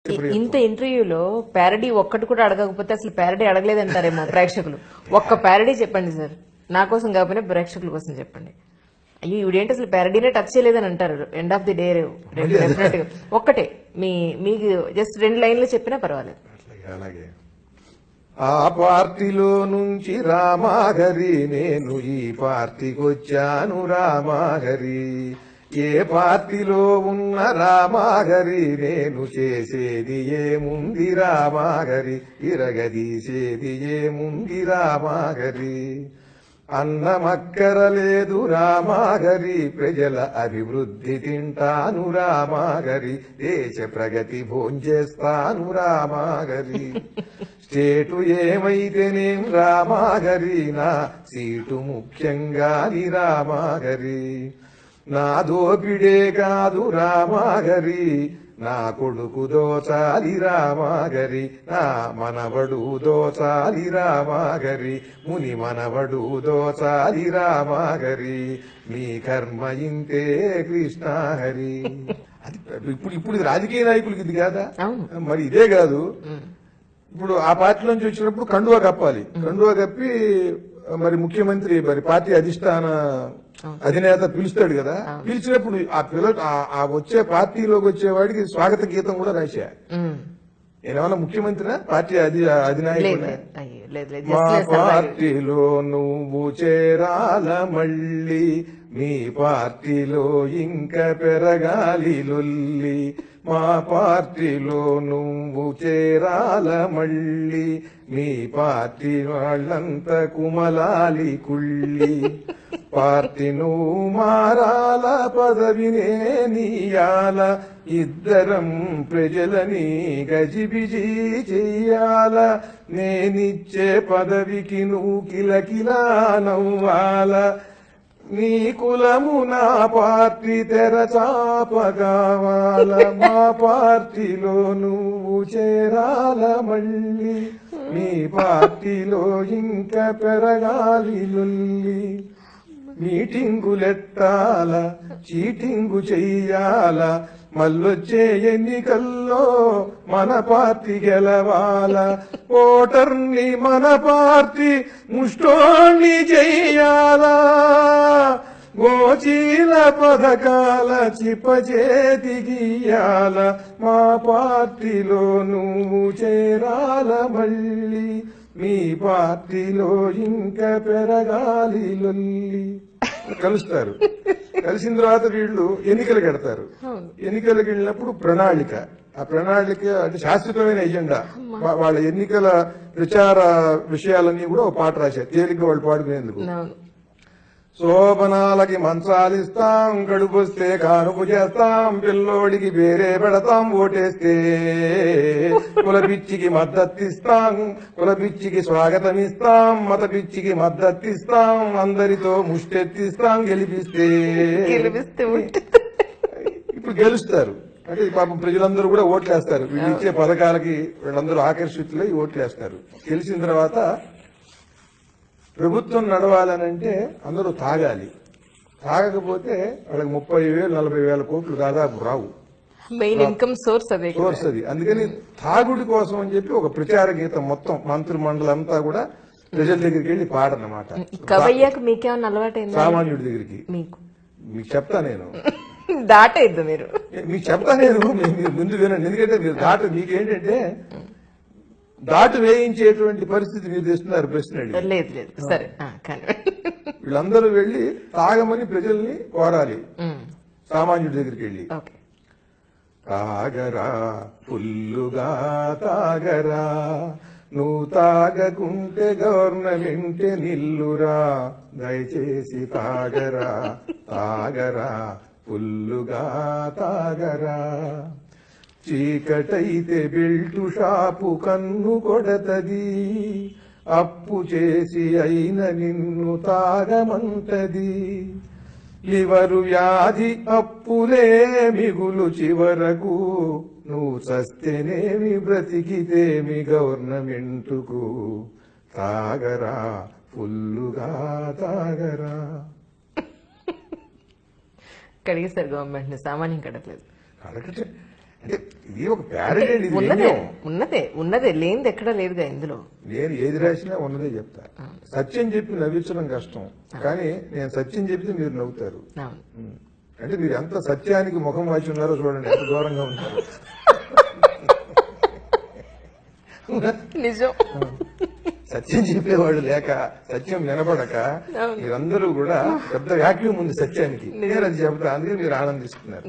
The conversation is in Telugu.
ఇంత ఇంటర్వ్యూలో ప్యారడీ ఒక్కటి కూడా అడగకపోతే అసలు ప్యారడీ అడగలేదంటారేమో ప్రేక్షకులు. ఒక్క ప్యారడీ చెప్పండి సార్, నా కోసం కాకపోయినా ప్రేక్షకుల కోసం చెప్పండి. అయ్యో ఇవిడేంటి అసలు ప్యారడీనే టచ్ చేయలేదని అంటారు end of the day. Definite గా ఒక్కటే మీకు జస్ట్ 2 లైన్లు చెప్పినా పర్వాలేదు. అలాగే ఆ పార్టీలో నుంచి రామాహరి, నేను ఈ పార్టీకి వచ్చాను రామాహరి. ఏ పార్టీలో ఉన్న రామాహరి, నేను చేసేది ఏముంది రామాహరి, ఇరగదీసేది ఏముంది రామాహరి. అన్నమక్కరలేదు రామాహరి, ప్రజల అభివృద్ధి తింటాను రామాహరి, దేశ ప్రగతి భోంచేస్తాను రామాహరి. స్టేటు ఏమైతేనేం రామాహరి, నా సీటు ముఖ్యంగాని రామాహరి. నా దోపిడే కాదు రామాహరి, నా కొడుకు దోచాలి రామాహరి, నా మనవడు దోచాలి రామాహరి, ముని మనవడు దోచాలి రామాహరి, నీ కర్మ ఇంతే కృష్ణహరి. అది ఇప్పుడు ఇది రాజకీయ నాయకులకి ఇది కాదా? మరి ఇదే కాదు, ఇప్పుడు ఆ పార్టీ నుంచి వచ్చినప్పుడు కండువా కప్పాలి. కండువా కప్పి మరి ముఖ్యమంత్రి మరి పార్టీ అధిష్టాన అధినేత పిలుస్తాడు కదా, పిలిచినప్పుడు ఆ వచ్చే పార్టీలోకి వచ్చేవాడికి స్వాగత గీతం కూడా రాశా. నేనేమన్నా ముఖ్యమంత్రినా పార్టీ అధినాయకుడినా? మా పార్టీలో నువ్వు చేరాల మళ్ళీ, మీ పార్టీలో ఇంకా పెరగాలి లొల్లి. మా పార్టీలో నువ్వు చేరాల మళ్ళీ, మీ పార్టీ వాళ్ళంతా కుమలాలి కుళ్ళి. పార్టీ నువ్వు మారాల, పదవినే నీయాల, ఇద్దరం ప్రజలని గజిబిజి చెయ్యాల. నేనిచ్చే పదవికి నువ్వు కిలకిలా నవ్వాల. నీ కులము నా పార్టీ తెరచాప కావాల, మా పార్టీలో నువ్వు చేరాల మళ్ళీ, మీ పార్టీలో ఇంకా పెరగాలి లొల్లి. మీటింగులెట్టాల, చీటింగు చెయ్యాల, మళ్ళొచ్చే ఎన్నికల్లో మన పార్టీ గెలవాల. ఓటర్ని మన పార్టీ ముష్టోణ్ణి చెయ్యాలా, గోచీల పథకాల చిపచేతి గీయాల. మా పార్టీలో నువ్వు చేరాల మళ్ళీ, మీ పార్టీలో ఇంకా పెరగాలి లొల్లి. కలుస్తారు. కలిసిన తర్వాత వీళ్ళు ఎన్నికలకు వెడతారు. ఎన్నికలకు వెళ్ళినప్పుడు ప్రణాళిక, ఆ ప్రణాళిక అంటే శాశ్వతమైన ఎజెండా. వాళ్ళ ఎన్నికల ప్రచార విషయాలన్నీ కూడా ఒక పాట రాశారు, తేలిగ్గా వాళ్ళు పాడుకునేందుకు. శోభనాలకి మంచాలిస్తాం, కడుపొస్తే కానుపు చేస్తాం, పిల్లోడికి వేరే పెడతాం ఓటేస్తే. కుల పిచ్చికి మద్దతిస్తాం, కుల పిచ్చికి స్వాగతం ఇస్తాం, మత పిచ్చికి మద్దతిస్తాం, అందరితో ముష్టెత్తిస్తాం గెలిపిస్తే. ఇప్పుడు గెలుస్తారు అంటే పాపం ప్రజలందరూ కూడా ఓట్లేస్తారు. వీళ్ళు ఇచ్చే పథకాలకి వీళ్ళందరూ ఆకర్షితులై ఓట్లేస్తారు. గెలిచిన తర్వాత ప్రభుత్వం నడవాలనంటే అందరూ తాగాలి. తాగకపోతే వాళ్ళకి 30,000 40,000 కోట్లు దాదాపు రావు. మెయిన్ ఇన్కమ్ సోర్స్ అది. అందుకని తాగుడి కోసం అని చెప్పి ఒక ప్రచార గీతం మొత్తం మంత్రి మండలంతా కూడా ప్రజల దగ్గరికి వెళ్ళి పాడనమాట. కవయ్యాక మీకేమన్నా అలవాటైంది? సామాన్యుడి దగ్గరికి మీకు చెప్తా నేను. దాటైద్దు మీరు, మీకు చెప్తా నేను, ముందు వినండి. ఎందుకంటే మీరు మీకేంటంటే దాటు వేయించేటువంటి పరిస్థితి మీరు తెస్తున్నారు ప్రశ్న. లేదు సరే, వీళ్ళందరూ వెళ్లి తాగమని ప్రజల్ని కోరాలి సామాన్యుడి దగ్గరికి వెళ్ళి. తాగరా ఫుల్లుగా తాగరా, నువ్వు తాగకుంటే గవర్నమెంటే నిల్లురా, దయచేసి తాగరా తాగరా ఫుల్లుగా తాగరా. చీకటైతే బెల్టు షాపు కన్ను కొడతది, అప్పు చేసి అయిన నిన్ను తాగమంటది. లివరు వ్యాధి అప్పులే మిగులు చివరకు, నువ్వు చస్తేనేమి బ్రతికితేమి గవర్నమెంటుకు. తాగరా ఫుల్లుగా తాగరా. కడిగేశారు గవర్నమెంట్ ని, సామాన్యం కడగలేదు. అంటే ఇది ఒక ప్యారడీ అండి, ఇది ఉన్నదే వ్యంగ్యం. ఉన్నదే లేనిది ఎక్కడా లేదుగా ఇందులో. నేను ఏది రాసినా ఉన్నదే చెప్తా. సత్యం చెప్పి నవ్వించడం కష్టం, కానీ నేను సత్యం చెప్తే మీరు నవ్వుతారు. అవును. అంటే మీరు ఎంత సత్యానికి ముఖం వాచి ఉన్నారో చూడండి, ఎంత దూరంగా ఉంటారు. నిజం. సత్యం చెప్పేవాడు లేక, సత్యం వినపడక మీరందరూ కూడా పెద్ద వ్యాక్యూమ్ ఉంది సత్యానికి. నేను అది చెప్తా, అందుకే మీరు ఆనందిస్తున్నారు.